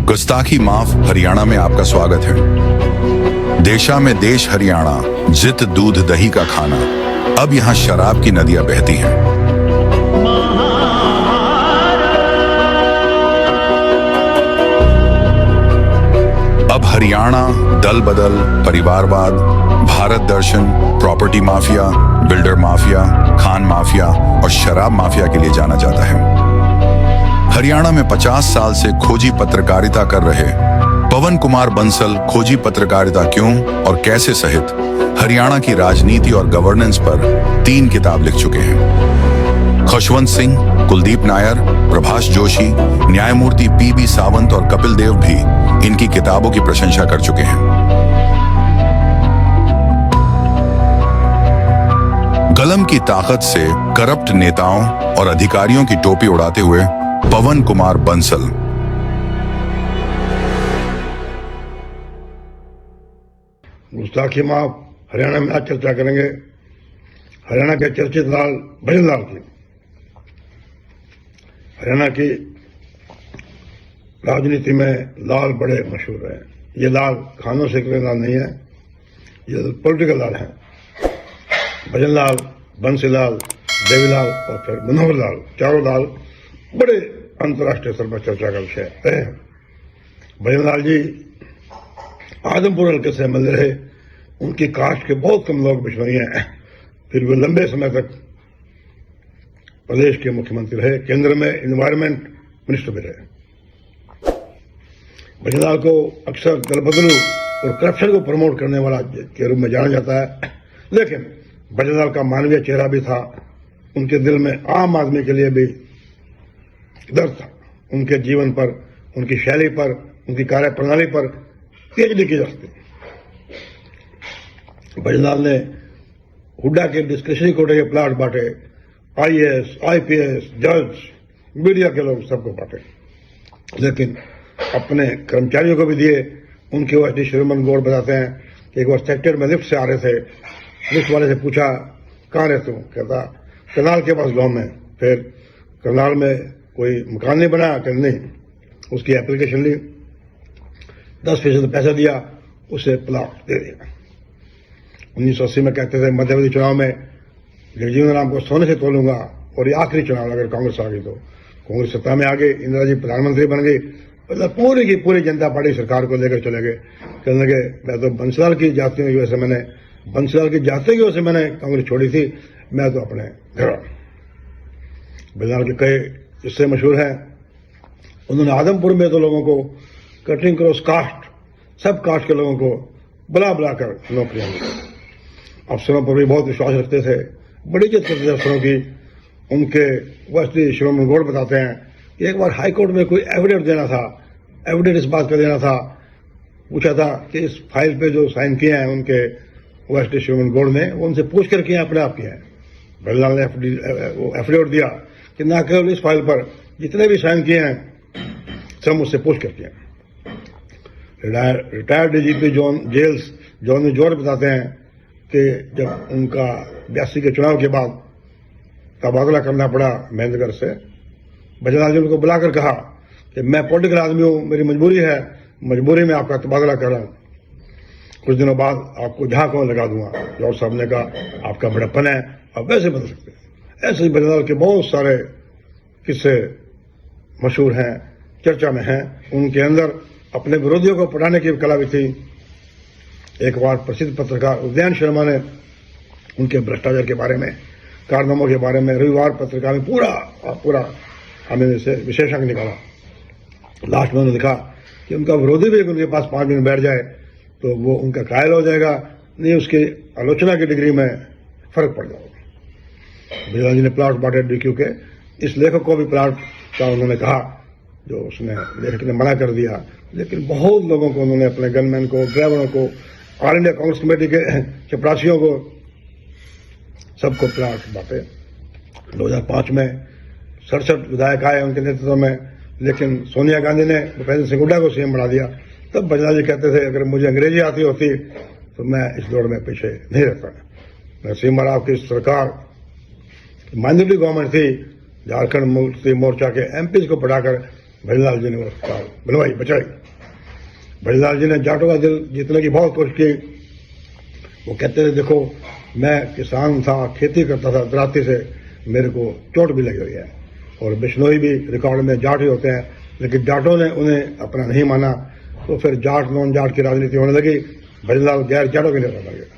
गुस्ताखी माफ हरियाणा में आपका स्वागत है। देशा में देश हरियाणा, जित दूध दही का खाना। अब यहाँ शराब की नदियां बहती हैं। अब हरियाणा दल बदल, परिवारवाद, भारत दर्शन, प्रॉपर्टी माफिया, बिल्डर माफिया, खान माफिया और शराब माफिया के लिए जाना जाता है। हरियाणा में 50 साल से खोजी पत्रकारिता कर रहे पवन कुमार बंसल खोजी पत्रकारिता क्यों और कैसे सहित हरियाणा की राजनीति और गवर्नेंस पर 3 किताब लिख चुके हैं। खुशवंत सिंह, कुलदीप नायर, प्रभाष जोशी, न्यायमूर्ति पीबी सावंत और कपिल देव भी इनकी किताबों की प्रशंसा कर चुके हैं। कलम की ताकत से करप्ट नेताओं और अधिकारियों की टोपी उड़ाते हुए पवन कुमार बंसल। गुस्ताखी माफ हरियाणा में आज चर्चा करेंगे हरियाणा के चर्चित लाल भजन लाल की। हरियाणा की राजनीति में लाल बड़े मशहूर हैं। ये लाल खानों से के लाल नहीं है, ये पॉलिटिकल लाल हैं। भजन लाल, बंसी लाल, देवीलाल और फिर मनोहर लाल, चारों लाल बड़े अंतर्राष्ट्रीय स्तर पर चर्चा का विषय रहे हैं। भजन लाल जी आदमपुर हल्के से एमएलए रहे। उनकी कास्ट के बहुत कम लोग बिश्नोई हैं, फिर वे लंबे समय तक प्रदेश के मुख्यमंत्री रहे। केंद्र में एनवायरमेंट मिनिस्टर भी रहे। भजन लाल को अक्सर दलबदलू और करप्शन को प्रमोट करने वाला के रूप में जाना जाता है, लेकिन भजन लाल का मानवीय चेहरा भी था। उनके दिल में आम आदमी के लिए भी दर्द था। उनके जीवन पर, उनकी शैली पर, उनकी कार्य प्रणाली पर पीएचडी की जा सकती। भजन लाल ने हुड्डा के डिस्क्रिशनरी कोटे के प्लाट बांटे। आईएएस, आईपीएस, जज, मीडिया के लोग सबको बांटे, लेकिन अपने कर्मचारियों को भी दिए। उनके वजह श्रीमन गौड़ बताते हैं कि एक बार सेक्टर में लिफ्ट से आ रहे थे। लिफ्ट वाले से पूछा, कहाँ रहते हो? कहता, करनाल के पास गांव में। फिर करनाल में कोई मकान नहीं बना? कर नहीं। उसकी एप्लीकेशन ली, 10% पैसा दिया, उसे प्लॉट दे दिया। 1980 में कहते थे मध्यप्रदेश चुनाव में जगजीवन राम को सोने से तोलूंगा, और ये आखिरी चुनाव अगर कांग्रेस आ गई तो। कांग्रेस सत्ता में आ गई, इंदिरा जी प्रधानमंत्री बन गई, मतलब पूरी की पूरी जनता पार्टी सरकार को लेकर चले गए। कहने लगे मैं तो बंसीलाल की जातियों की वजह से मैंने कांग्रेस छोड़ी थी, मैं तो अपने घर। बंसीलाल के कई इससे मशहूर है। उन्होंने आदमपुर में तो लोगों को कटिंग क्रॉस कास्ट, सब कास्ट के लोगों को बुला बुलाकर नौकरियां दी। अफसरों पर भी बहुत विश्वास रखते थे, बड़ी इज्जत करते थे अफसरों की। उनके वस्ती श्रीमन गौड़ बताते हैं कि एक बार हाईकोर्ट में कोई एविडेंस देना था, एविडेंस इस बात का देना था, पूछा था कि इस फाइल पे जो साइन किए हैं उनके वस्ती श्रीमन गौड़ ने, वो उनसे पूछ कर किए अपने आप किए हैं। भजनलाल ने एफिडेविट दिया कि ना केवल इस फाइल पर जितने भी साइन किए हैं सब मुझसे पूछ कर किए। रिटायर्ड डीजीपी जॉन जॉर्ज बताते हैं कि जब उनका 82 के चुनाव के बाद तबादला करना पड़ा महेंद्रगढ़ से, भजनलाल जी उनको बुलाकर कहा कि मैं पॉलिटिकल आदमी हूं, मेरी मजबूरी है, मजबूरी में आपका तबादला कर रहा हूं। कुछ दिनों बाद आपको जहां कहो लगा दूंगा। जॉर्ज साहब ने कहा आपका बड़प्पन है, आप वैसे बदल सकते हैं। ऐसे ही भजनलाल के बहुत सारे किस्से मशहूर हैं, चर्चा में हैं। उनके अंदर अपने विरोधियों को पढ़ाने की कला भी थी। एक बार प्रसिद्ध पत्रकार उदयन शर्मा ने उनके भ्रष्टाचार के बारे में, कारनामों के बारे में रविवार पत्रिका में पूरा हमें से विशेषज्ञ निकाला। लास्ट में उन्होंने लिखा कि उनका विरोधी भी उनके पास 5 मिनट बैठ जाए तो वो उनका कायल हो जाएगा, नहीं उसकी आलोचना की डिग्री में फर्क पड़ जाएगा। भजनलाल जी ने प्लाट बांटे डीक्यू के। इस लेखक को भी प्लाट का उन्होंने कहा, जो उसने लेखक ने मना कर दिया, लेकिन बहुत लोगों को उन्होंने, अपने गनमैन को, ड्राइवरों को, ऑल इंडिया कांग्रेस कमेटी के चपरासियों को, सबको प्लाट बांटे। 2005 में 67 विधायक आए उनके नेतृत्व में, लेकिन सोनिया गांधी ने भूपेंद्र सिंह हुड्डा को सीएम बना दिया। तब भजनलाल जी कहते थे अगर मुझे अंग्रेजी आती होती तो मैं इस दौड़ में पीछे नहीं रहता। नरसिम्हा राव की सरकार माइनॉरिटी गवर्नमेंट थी, झारखंड मुक्ति मोर्चा के एमपीज को बढ़ाकर भजनलाल जी ने वो अस्पताल बनवाई, बचाई। भजनलाल जी ने जाटों का दिल जीतने की बहुत कोशिश की। वो कहते थे देखो मैं किसान था, खेती करता था दराती से, मेरे को चोट भी लगी हुई है। और बिश्नोई भी रिकॉर्ड में जाट ही होते हैं, लेकिन जाटों ने उन्हें अपना नहीं माना, तो फिर जाट नॉन जाट की राजनीति होने लगी। भजनलाल गैर जाटों के नेता बन गए।